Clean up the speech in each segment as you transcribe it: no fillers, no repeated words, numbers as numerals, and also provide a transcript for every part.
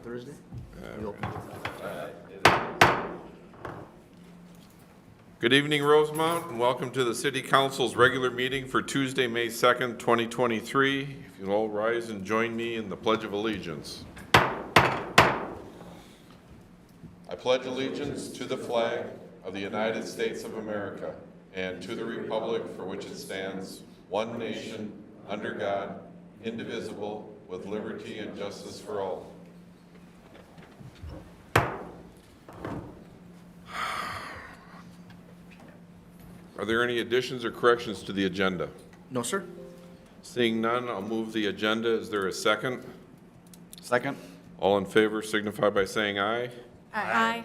Thursday? Good evening, Rosemount, and welcome to the City Council's regular meeting for Tuesday, May 2nd, 2023. If you'll all rise and join me in the Pledge of Allegiance. I pledge allegiance to the flag of the United States of America and to the republic for which it stands, one nation, under God, indivisible, with liberty and justice for all. Are there any additions or corrections to the agenda? No, sir. Seeing none, I'll move the agenda. Is there a second? Second. All in favor signify by saying aye. Aye.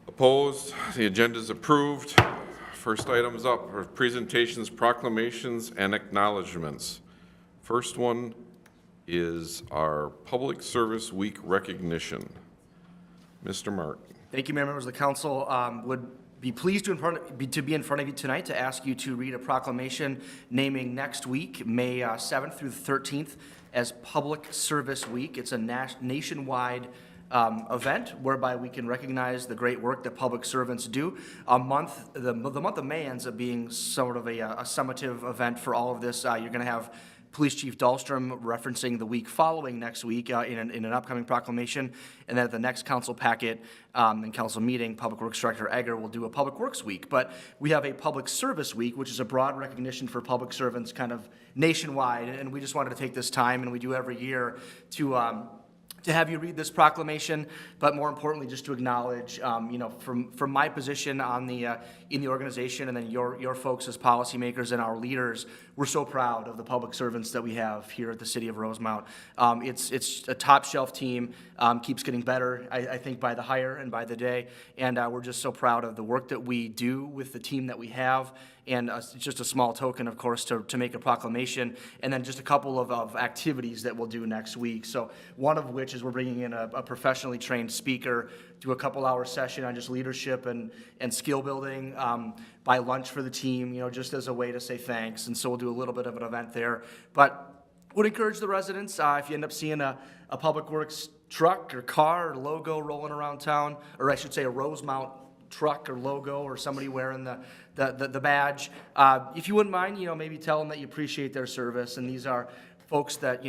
Opposed? The agenda is approved. First items up are presentations, proclamations, and acknowledgments. First one is our Public Service Week recognition. Mr. Martin. Thank you, Mayor, members of the council. Would be pleased to be in front of you tonight to ask you to read a proclamation naming next week, May 7th through the 13th, as Public Service Week. It's a nationwide event whereby we can recognize the great work that public servants do. The month of May ends up being sort of a summative event for all of this. You're going to have Police Chief Dahlstrom referencing the week following next week in an upcoming proclamation, and then at the next council packet and council meeting, Public Works Director Egger will do a Public Works Week. But we have a Public Service Week, which is a broad recognition for public servants kind of nationwide, and we just wanted to take this time, and we do every year, to have you read this proclamation, but more importantly, just to acknowledge, from my position on in the organization, and then your folks as policymakers and our leaders, we're so proud of the public servants that we have here at the City of Rosemount. It's a top shelf team, keeps getting better, I think, by the hire and by the day, and we're just so proud of the work that we do with the team that we have. And just a small token, of course, to make a proclamation, and then just a couple of activities that we'll do next week. So one of which is we're bringing in a professionally trained speaker, do a couple-hour session on just leadership and skill building, buy lunch for the team, just as a way to say thanks. And so we'll do a little bit of an event there. But would encourage the residents, if you end up seeing a Public Works truck or car or logo rolling around town, or I should say a Rosemount truck or logo, or somebody wearing the badge, if you wouldn't mind, maybe tell them that you appreciate their service. And these are folks that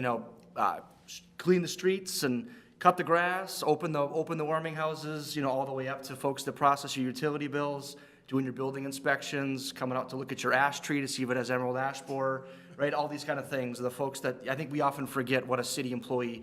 clean the streets and cut the grass, open the warming houses, all the way up to folks that process your utility bills, doing your building inspections, coming out to look at your ash tree to see if it has emerald ash borer, right? All these kind of things are the folks that I think we often forget what a city employee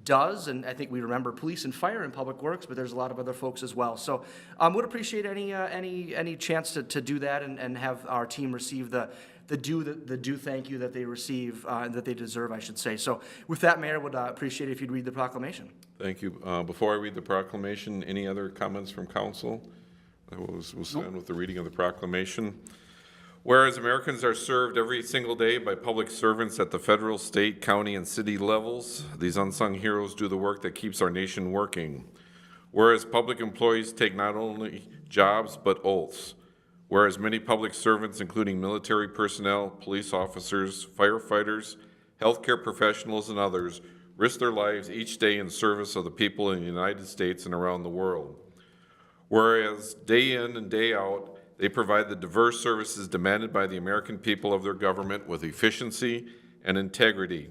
does, and I think we remember police and fire and public works, but there's a lot of other folks as well. So would appreciate any chance to do that and have our team receive the due thank you that they receive, that they deserve, I should say. So with that, Mayor, would appreciate it if you'd read the proclamation. Thank you. Before I read the proclamation, any other comments from council? We'll stand with the reading of the proclamation. Whereas Americans are served every single day by public servants at the federal, state, county, and city levels, these unsung heroes do the work that keeps our nation working. Whereas public employees take not only jobs, but oaths. Whereas many public servants, including military personnel, police officers, firefighters, healthcare professionals, and others, risk their lives each day in service of the people in the United States and around the world. Whereas day in and day out, they provide the diverse services demanded by the American people of their government with efficiency and integrity.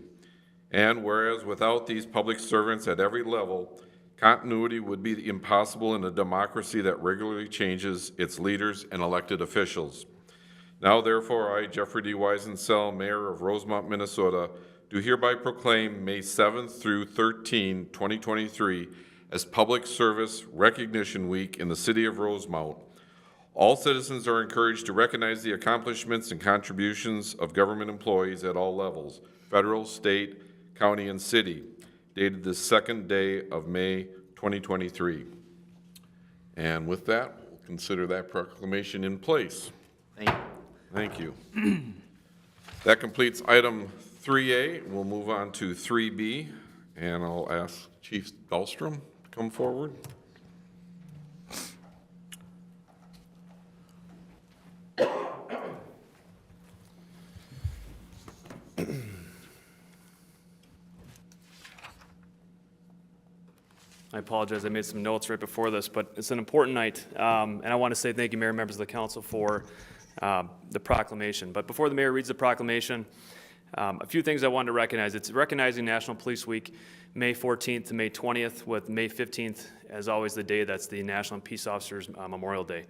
And whereas without these public servants at every level, continuity would be impossible in a democracy that regularly changes its leaders and elected officials. Now, therefore, I, Jeffrey D. Weisensell, Mayor of Rosemount, Minnesota, do hereby proclaim May 7th through 13, 2023 as Public Service Recognition Week in the City of Rosemount. All citizens are encouraged to recognize the accomplishments and contributions of government employees at all levels, federal, state, county, and city, dated the second day of May 2023. And with that, we'll consider that proclamation in place. Thank you. Thank you. That completes item 3A. We'll move on to 3B, and I'll ask Chief Dahlstrom to come forward. I apologize, I made some notes right before this, but it's an important night. And I want to say thank you, Mayor and members of the council, for the proclamation. But before the mayor reads the proclamation, a few things I wanted to recognize. It's recognizing National Police Week, May 14th to May 20th, with May 15th, as always, the day that's the National Peace Officers Memorial Day.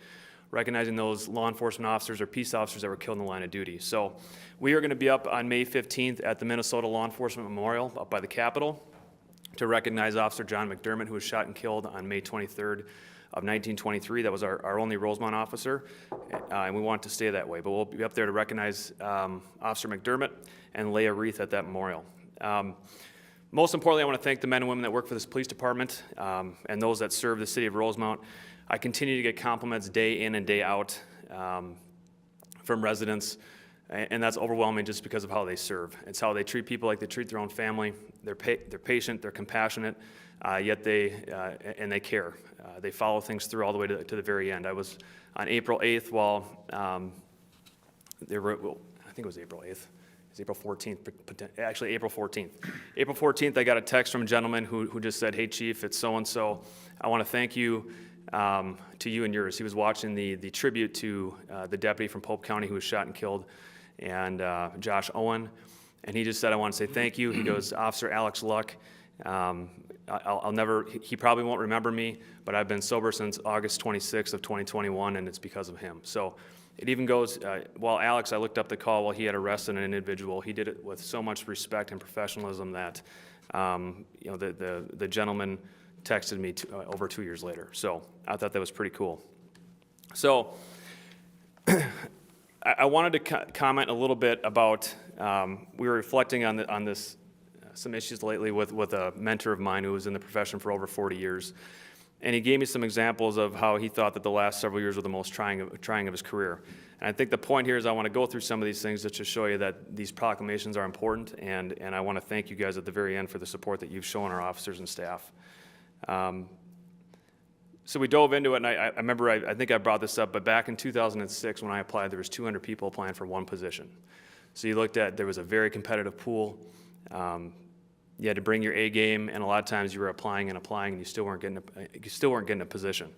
Recognizing those law enforcement officers or peace officers that were killed in the line of duty. So we are going to be up on May 15th at the Minnesota Law Enforcement Memorial up by the Capitol to recognize Officer John McDermott, who was shot and killed on May 23rd of 1923. That was our only Rosemont officer, and we want it to stay that way. But we'll be up there to recognize Officer McDermott and lay a wreath at that memorial. Most importantly, I want to thank the men and women that work for this police department and those that serve the city of Rosemont. I continue to get compliments day in and day out from residents, and that's overwhelming just because of how they serve. It's how they treat people like they treat their own family. They're patient, they're compassionate, yet they care. They follow things through all the way to the very end. I was on April 8th while I think it was April 8th. It's April 14th, actually April 14th. April 14th, I got a text from a gentleman who just said, "Hey Chief, it's so-and-so. I want to thank you to you and yours." He was watching the tribute to the deputy from Pope County who was shot and killed, and Josh Owen, and he just said, "I want to say thank you." He goes, "Officer Alex Luck, I'll never, he probably won't remember me, but I've been sober since August 26th of 2021, and it's because of him." So it even goes, while Alex, I looked up the call while he had arrested an individual, he did it with so much respect and professionalism that, the gentleman texted me over 2 years later. So I thought that was pretty cool. So I wanted to comment a little bit about, we were reflecting on this, some issues lately with a mentor of mine who was in the profession for over 40 years. And he gave me some examples of how he thought that the last several years were the most trying of his career. And I think the point here is I want to go through some of these things just to show you that these proclamations are important, and I want to thank you guys at the very end for the support that you've shown our officers and staff. So we dove into it, and I remember, I think I brought this up, but back in 2006 when I applied, there was 200 people applying for one position. So you looked at, there was a very competitive pool. You had to bring your A game, and a lot of times you were applying, and you still weren't getting a position.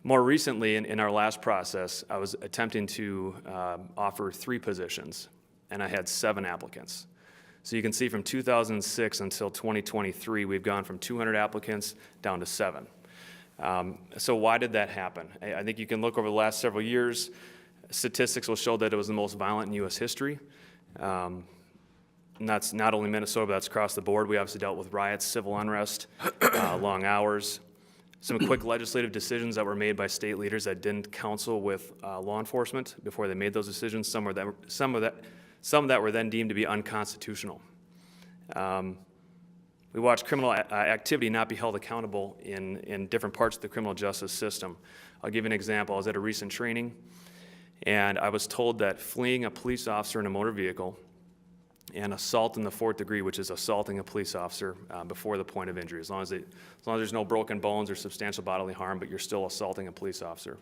More recently, in our last process, I was attempting to offer 3 positions, and I had 7 applicants. So you can see from 2006 until 2023, we've gone from 200 applicants down to 7. So why did that happen? I think you can look over the last several years. Statistics will show that it was the most violent in U.S. history. And that's not only Minnesota, but that's across the board. We obviously dealt with riots, civil unrest, long hours, some quick legislative decisions that were made by state leaders that didn't counsel with law enforcement before they made those decisions. Some that were then deemed to be unconstitutional. We watched criminal activity not be held accountable in different parts of the criminal justice system. I'll give you an example. I was at a recent training, and I was told that fleeing a police officer in a motor vehicle and assault in the 4th degree, which is assaulting a police officer before the point of injury, as long as there's no broken bones or substantial bodily harm, but you're still assaulting a police officer.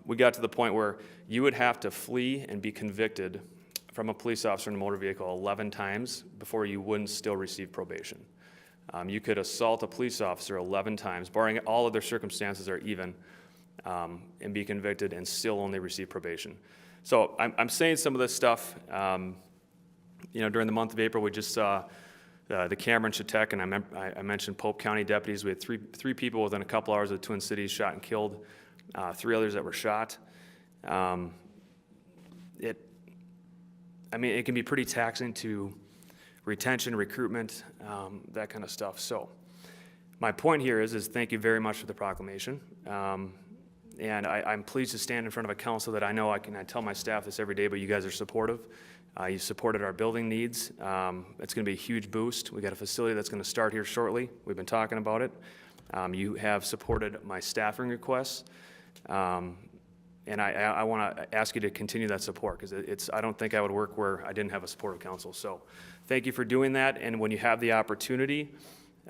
We got to the point where you would have to flee and be convicted from a police officer in a motor vehicle 11 times before you wouldn't still receive probation. You could assault a police officer 11 times, barring all other circumstances are even, and be convicted and still only receive probation. So I'm saying some of this stuff. During the month of April, we just saw the Cameron Chautauqua, and I mentioned Pope County deputies. We had three people within a couple hours of the Twin Cities shot and killed, 3 others that were shot. It can be pretty taxing to retention, recruitment, that kind of stuff. So my point here is thank you very much for the proclamation. And I'm pleased to stand in front of a council that I know I tell my staff this every day, but you guys are supportive. You supported our building needs. It's going to be a huge boost. We got a facility that's going to start here shortly. We've been talking about it. You have supported my staffing requests. And I want to ask you to continue that support, because I don't think I would work where I didn't have a supportive council. So thank you for doing that. And when you have the opportunity,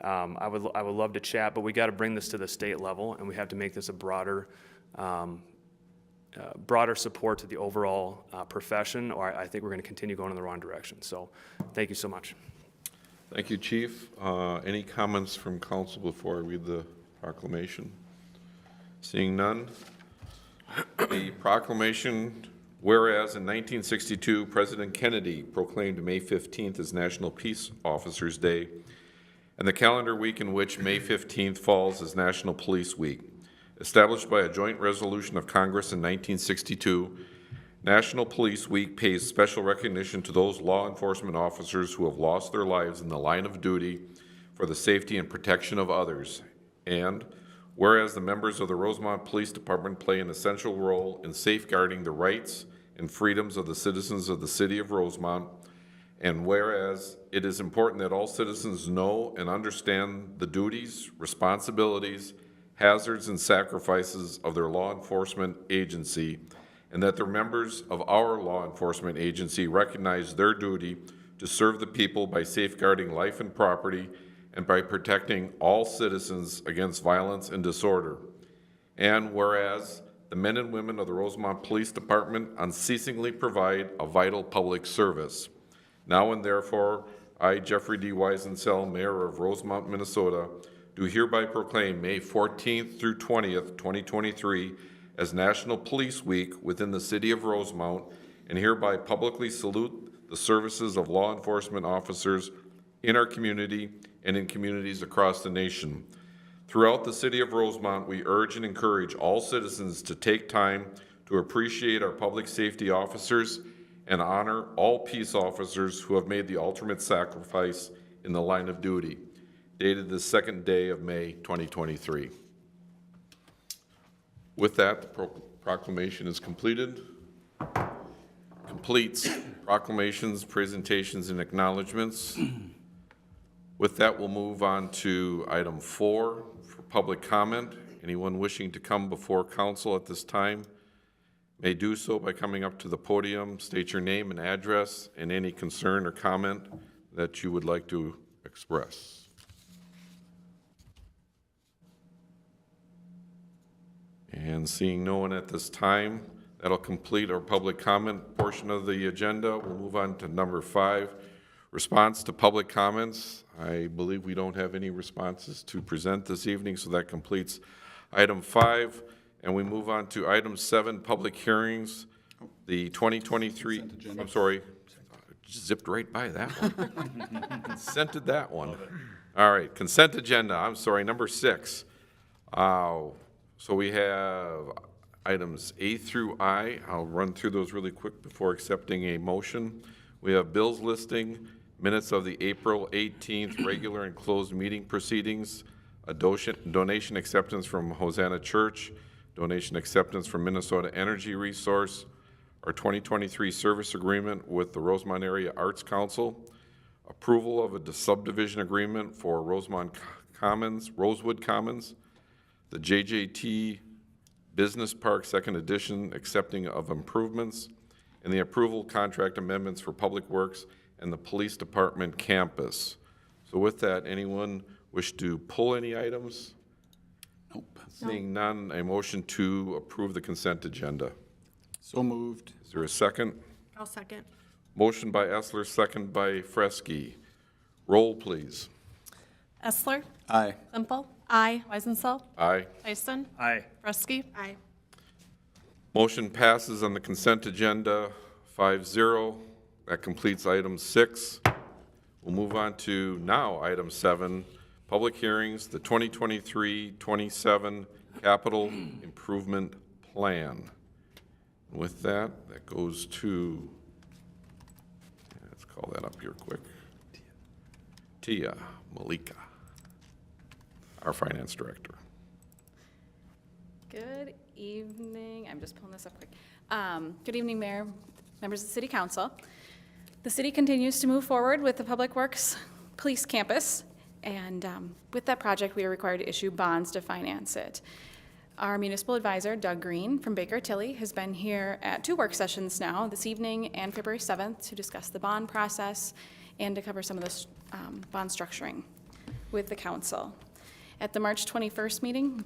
I would love to chat, but we got to bring this to the state level, and we have to make this a broader support to the overall profession, or I think we're going to continue going in the wrong direction. So thank you so much. Thank you, Chief. Any comments from council before I read the proclamation? Seeing none. The proclamation, whereas in 1962, President Kennedy proclaimed May 15th as National Peace Officers Day, and the calendar week in which May 15th falls as National Police Week. Established by a joint resolution of Congress in 1962, National Police Week pays special recognition to those law enforcement officers who have lost their lives in the line of duty for the safety and protection of others. And whereas the members of the Rosemont Police Department play an essential role in safeguarding the rights and freedoms of the citizens of the city of Rosemont, and whereas it is important that all citizens know and understand the duties, responsibilities, hazards, and sacrifices of their law enforcement agency, and that the members of our law enforcement agency recognize their duty to serve the people by safeguarding life and property and by protecting all citizens against violence and disorder. And whereas the men and women of the Rosemont Police Department unceasingly provide a vital public service. Now and therefore, I, Jeffrey D. Weisensell, Mayor of Rosemont, Minnesota, do hereby proclaim May 14th through 20th, 2023 as National Police Week within the city of Rosemont, and hereby publicly salute the services of law enforcement officers in our community and in communities across the nation. Throughout the city of Rosemont, we urge and encourage all citizens to take time to appreciate our public safety officers and honor all peace officers who have made the ultimate sacrifice in the line of duty. Dated the 2nd day of May, 2023. With that, the proclamation is completed. Completes proclamations, presentations, and acknowledgements. With that, we'll move on to item 4 for public comment. Anyone wishing to come before council at this time may do so by coming up to the podium, state your name and address, and any concern or comment that you would like to express. And seeing no one at this time, that'll complete our public comment portion of the agenda. We'll move on to number 5, response to public comments. I believe we don't have any responses to present this evening, so that completes item 5. And we move on to item 7, public hearings. The 2023, I'm sorry, zipped right by that one. Consented that one. All right, consent agenda, I'm sorry, number 6. So we have items A through I. I'll run through those really quick before accepting a motion. We have bills listing, minutes of the April 18th regular and closed meeting proceedings, a donation acceptance from Hosanna Church, donation acceptance from Minnesota Energy Resource, our 2023 service agreement with the Rosemont Area Arts Council, approval of a subdivision agreement for Rosewood Commons, the JJT Business Park Second Edition accepting of improvements, and the approval contract amendments for Public Works and the Police Department campus. So with that, anyone wish to pull any items? Nope. Seeing none, a motion to approve the consent agenda. So moved. Is there a second? I'll second. Motion by Essler, second by Fresky. Roll, please. Essler? Aye. Semple? Aye. Weisensell? Aye. Tyson? Aye. Bresky? Aye. Motion passes on the consent agenda 5-0. That completes item 6. We'll move on to now item 7, public hearings, the 2023-27 Capital Improvement Plan. With that, that goes to, let's call that up here quick. Tia Malika, our finance director. Good evening. I'm just pulling this up quick. Good evening, Mayor, members of the City Council. The city continues to move forward with the Public Works Police Campus, and with that project, we are required to issue bonds to finance it. Our municipal advisor, Doug Green from Baker Tilly, has been here at 2 work sessions now, this evening and February 7th, to discuss the bond process and to cover some of the bond structuring with the council. At the March 21st meeting,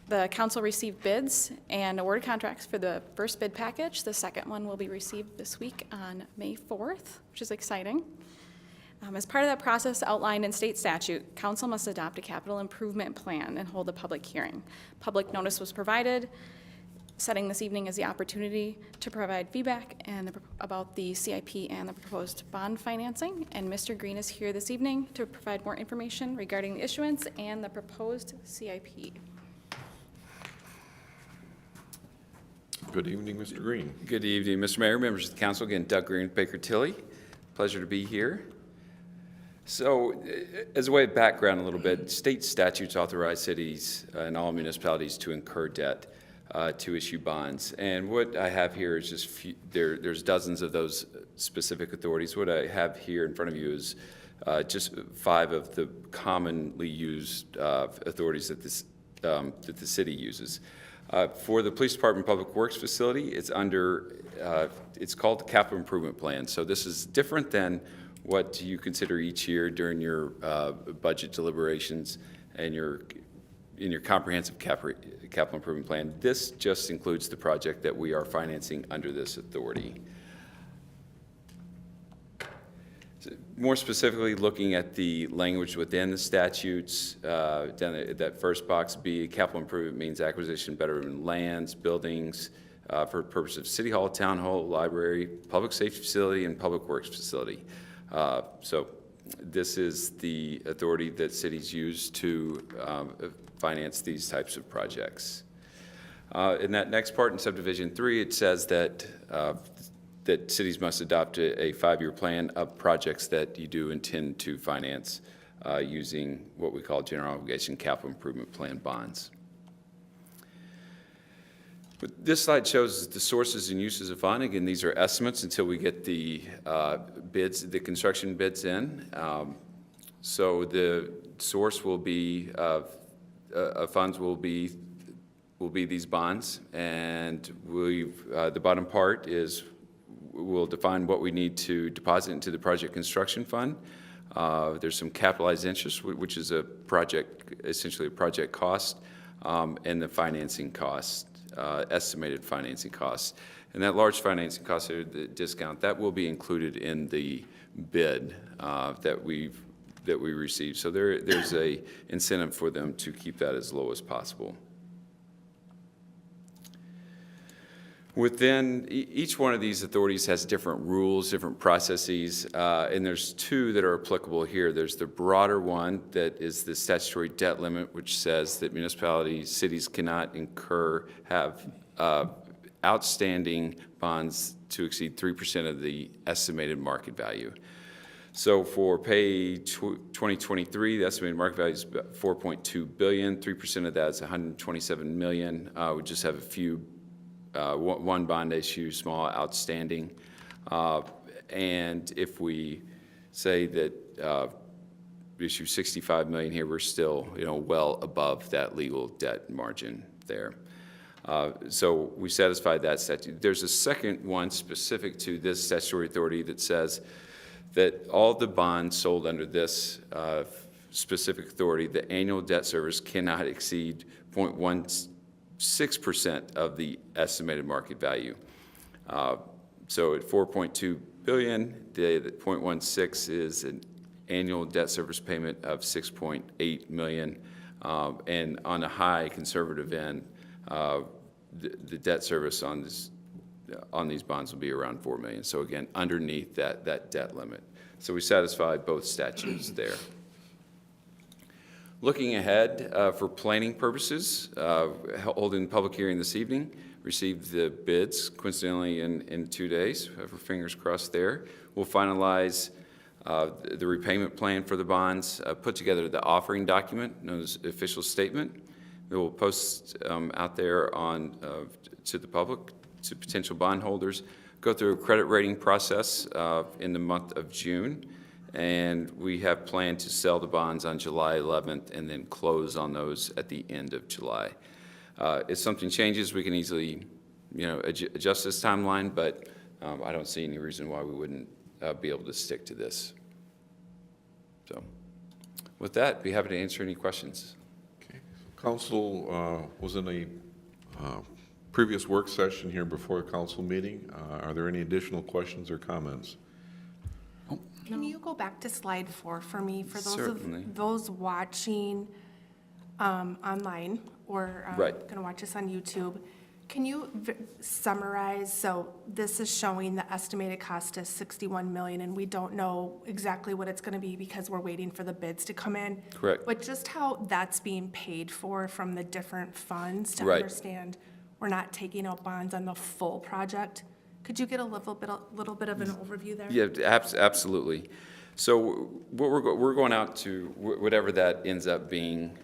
the council received bids and awarded contracts for the first bid package. The second one will be received this week on May 4th, which is exciting. As part of that process outlined in state statute, council must adopt a capital improvement plan and hold a public hearing. Public notice was provided, setting this evening as the opportunity to provide feedback about the CIP and the proposed bond financing. And Mr. Green is here this evening to provide more information regarding the issuance and the proposed CIP. Good evening, Mr. Green. Good evening, Mr. Mayor, members of the council. Again, Doug Green, Baker Tilly. Pleasure to be here. So, as a way of background a little bit, state statutes authorize cities and all municipalities to incur debt to issue bonds. And what I have here is just there's dozens of those specific authorities. What I have here in front of you is just 5 of the commonly used authorities that that the city uses. For the Police Department Public Works Facility, it's called the Capital Improvement Plan. So this is different than what you consider each year during your budget deliberations and in your comprehensive capital improvement plan. This just includes the project that we are financing under this authority. More specifically, looking at the language within the statutes, down that first box B, capital improvement means acquisition, betterment, lands, buildings, for purpose of city hall, town hall, library, public safety facility, and public works facility. So this is the authority that cities use to finance these types of projects. In that next part, in subdivision 3, it says that that cities must adopt a 5-year plan of projects that you do intend to finance using what we call general obligation capital improvement plan bonds. What this slide shows the sources and uses of funding. Again, these are estimates until we get the bids, the construction bids in. So the source will be funds will be these bonds, and the bottom part is we'll define what we need to deposit into the project construction fund. There's some capitalized interest, which is essentially a project cost, and the financing cost. Estimated financing costs. And that large financing cost, the discount, that will be included in the bid that we receive. So there's a incentive for them to keep that as low as possible. Within each one of these authorities has different rules, different processes, and there's 2 that are applicable here. There's the broader one that is the statutory debt limit, which says that municipalities, cities cannot have outstanding bonds to exceed 3% of the estimated market value. So for pay 2023, the estimated market value is about $4.2 billion. 3% of that is $127 million. We just have a few. One bond issue, small outstanding. And if we say that we issue $65 million here, we're still well above that legal debt margin there. So we satisfied that statute. There's a second one specific to this statutory authority that says that all the bonds sold under this specific authority, the annual debt service cannot exceed 0.16% of the estimated market value. So at $4.2 billion, the 0.16 is an annual debt service payment of $6.8 million. And on a high conservative end, the debt service on these bonds will be around $4 million. So again, underneath that debt limit. So we satisfied both statutes there. Looking ahead for planning purposes, holding public hearing this evening, received the bids coincidentally in 2 days. Have our fingers crossed there. We'll finalize the repayment plan for the bonds, put together the offering document known as official statement. We will post out there to the public, to potential bondholders, go through a credit rating process in the month of June. And we have planned to sell the bonds on July 11th and then close on those at the end of July. If something changes, we can easily, adjust this timeline, but I don't see any reason why we wouldn't be able to stick to this. So with that, be happy to answer any questions. Okay. Council was in a previous work session here before a council meeting. Are there any additional questions or comments? Can you go back to slide 4 for me, for those Certainly. of those watching online or Right. going to watch us on YouTube? Can you summarize, so this is showing the estimated cost is 61 million, and we don't know exactly what it's going to be because we're waiting for the bids to come in. Correct. But just how that's being paid for from the different funds to Right. understand we're not taking out bonds on the full project. Could you get a little bit of an overview there? Yeah, absolutely. So what we're going out to, whatever that ends up being,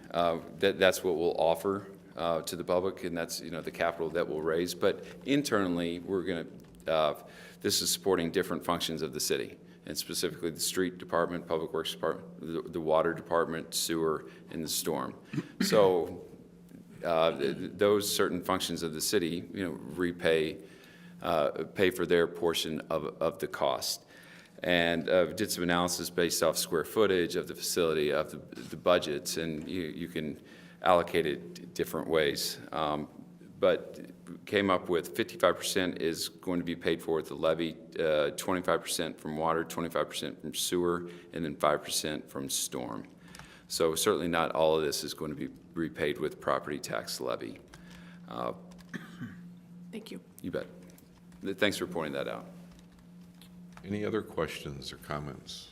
that's what we'll offer to the public, and that's, the capital that we'll raise. But internally, we're going to, this is supporting different functions of the city, and specifically the street department, public works department, the water department, sewer, and the storm. So those certain functions of the city, pay for their portion of the cost. And did some analysis based off square footage of the facility, of the budgets, and you can allocate it different ways. But came up with 55% is going to be paid for with the levy, 25% from water, 25% from sewer, and then 5% from storm. So certainly not all of this is going to be repaid with property tax levy. Thank you. You bet. Thanks for pointing that out. Any other questions or comments?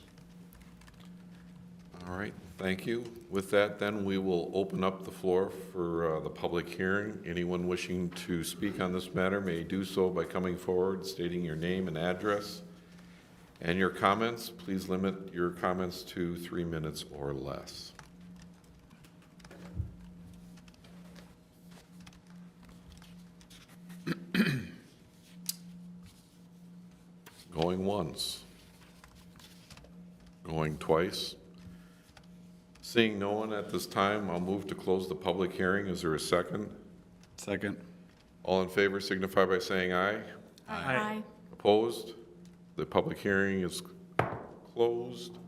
All right, thank you. With that, then, we will open up the floor for the public hearing. Anyone wishing to speak on this matter may do so by coming forward, stating your name and address and your comments. Please limit your comments to 3 minutes or less. Going once. Going twice. Seeing no one at this time, I'll move to close the public hearing. Is there a second? Second. All in favor signify by saying aye. Aye. Opposed? The public hearing is closed.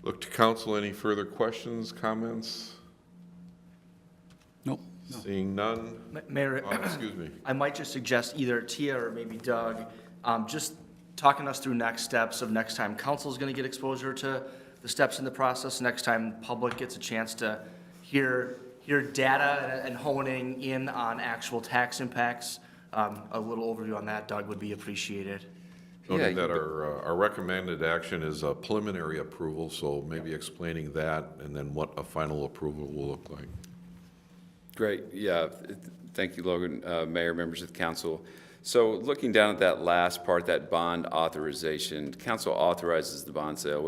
Look to council. Any further questions, comments? Nope. Seeing none. Mayor, Excuse me. I might just suggest either Tia or maybe Doug, just talking us through next steps of next time council's going to get exposure to the steps in the process, next time public gets a chance to hear data and honing in on actual tax impacts. A little overview on that, Doug, would be appreciated. Noting that our recommended action is a preliminary approval, so maybe explaining that and then what a final approval will look like. Great, yeah, thank you, Logan, Mayor, members of the council. So looking down at that last part, that bond authorization, council authorizes the bond sale.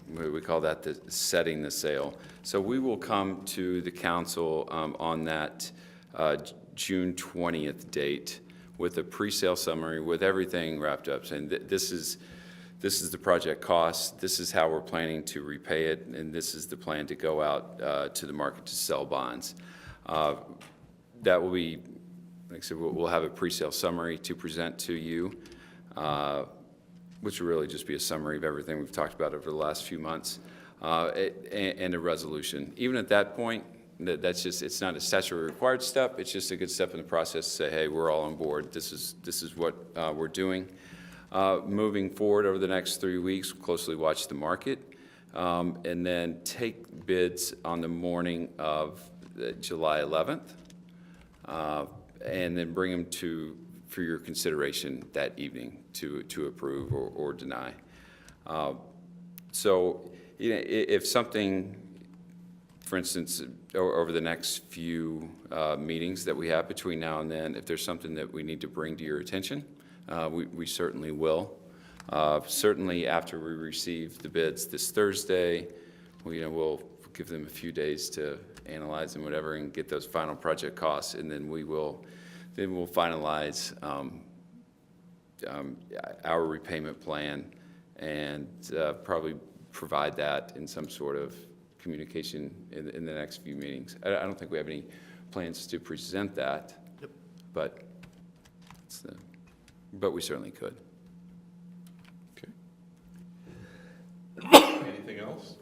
We call that the setting the sale. So we will come to the council on that June 20th date with a pre-sale summary with everything wrapped up, saying this is the project cost, this is how we're planning to repay it, and this is the plan to go out to the market to sell bonds. That will be, like I said, we'll have a pre-sale summary to present to you, which will really just be a summary of everything we've talked about over the last few months, and a resolution. Even at that point, that's just, it's not a statutory required step, it's just a good step in the process to say, hey, we're all on board, this is what we're doing. Moving forward over the next 3 weeks, closely watch the market, and then take bids on the morning of July 11th, and then bring them for your consideration that evening to approve or deny. So, if something, for instance, over the next few meetings that we have between now and then, if there's something that we need to bring to your attention, we certainly will. Certainly after we receive the bids this Thursday, we'll give them a few days to analyze them, whatever, and get those final project costs, and then we'll finalize our repayment plan and probably provide that in some sort of communication in the next few meetings. I don't think we have any plans to present that, Yep. but we certainly could. Okay. Anything else?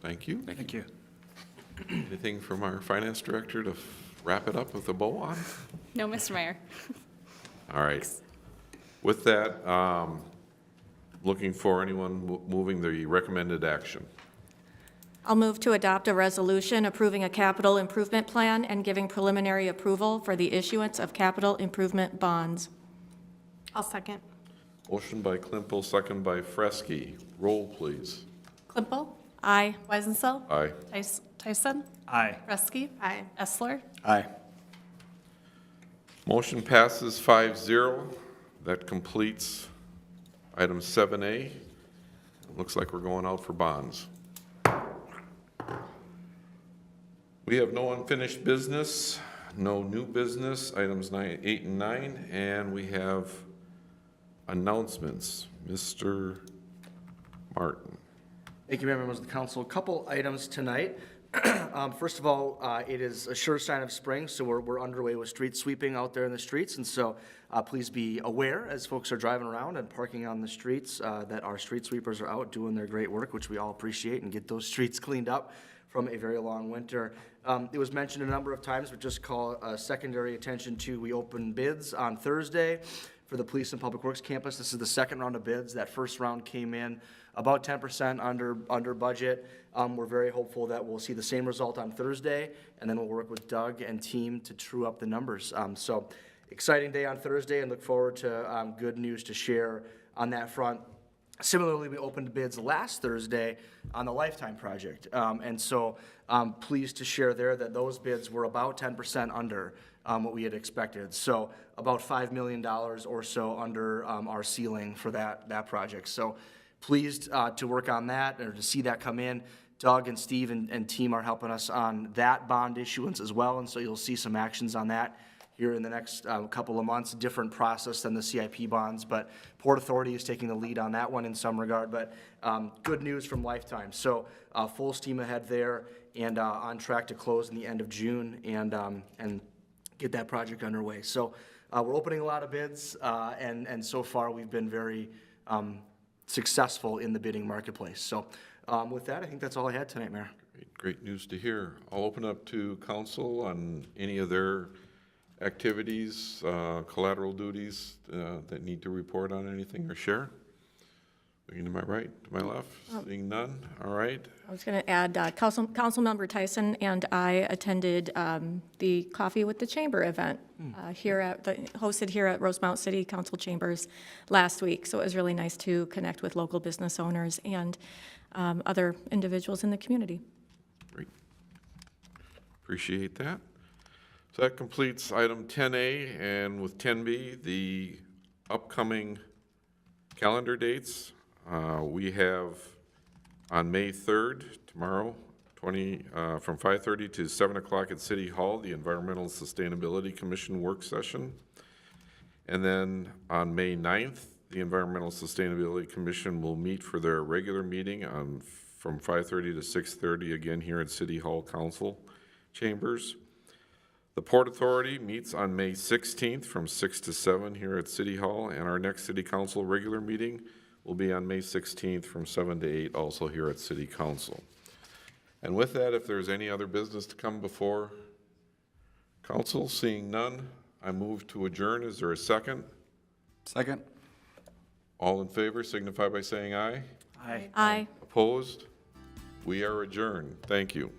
Thank you. Thank you. Anything from our finance director to wrap it up with a bow on? No, Mr. Mayor. All right. With that, looking for anyone moving the recommended action. I'll move to adopt a resolution approving a capital improvement plan and giving preliminary approval for the issuance of capital improvement bonds. I'll second. Motion by Klimpel, second by Fresky. Roll, please. Klimpel. Aye. Weisenthal. Aye. Tyson. Aye. Reski. Aye. Essler. Aye. Motion passes 5-0. That completes item 7A. Looks like we're going out for bonds. We have no unfinished business, no new business, items 8 and 9, and we have announcements. Mr. Martin. Thank you, members of the council. A couple items tonight. First of all, it is a sure sign of spring, so we're underway with street sweeping out there in the streets, and so please be aware as folks are driving around and parking on the streets that our street sweepers are out doing their great work, which we all appreciate, and get those streets cleaned up from a very long winter. It was mentioned a number of times, but just call secondary attention to, we opened bids on Thursday for the Police and Public Works campus. This is the second round of bids. That first round came in about 10% under budget. We're very hopeful that we'll see the same result on Thursday, and then we'll work with Doug and team to true up the numbers. So exciting day on Thursday, and look forward to good news to share on that front. Similarly, we opened bids last Thursday on the Lifetime project, and so pleased to share there that those bids were about 10% under what we had expected. So about $5 million or so under our ceiling for that project. So pleased to work on that, or to see that come in. Doug and Steve and team are helping us on that bond issuance as well, and so you'll see some actions on that here in the next couple of months. Different process than the CIP bonds, but Port Authority is taking the lead on that one in some regard, but good news from Lifetime. So full steam ahead there, and on track to close in the end of June and get that project underway. So we're opening a lot of bids, and so far we've been very successful in the bidding marketplace. So with that, I think that's all I had tonight, Mayor. Great news to hear. I'll open up to council on any of their activities, collateral duties that need to report on anything or share. Looking to my right, to my left, seeing none. All right. I was going to add, Councilmember Tyson and I attended the Coffee with the Chamber event hosted here at Rosemount City Council Chambers last week. So it was really nice to connect with local business owners and other individuals in the community. Great. Appreciate that. So that completes item 10A, and with 10B, the upcoming calendar dates. We have on May 3rd, tomorrow, from 5:30 to 7 o'clock at City Hall, the Environmental Sustainability Commission work session. And then on May 9th, the Environmental Sustainability Commission will meet for their regular meeting from 5:30 to 6:30, again here at City Hall Council Chambers. The Port Authority meets on May 16th from 6 to 7 here at City Hall, and our next City Council regular meeting will be on May 16th from 7 to 8, also here at City Council. And with that, if there's any other business to come before council, seeing none, I move to adjourn. Is there a second? Second. All in favor signify by saying aye. Aye. Aye. Opposed? We are adjourned. Thank you.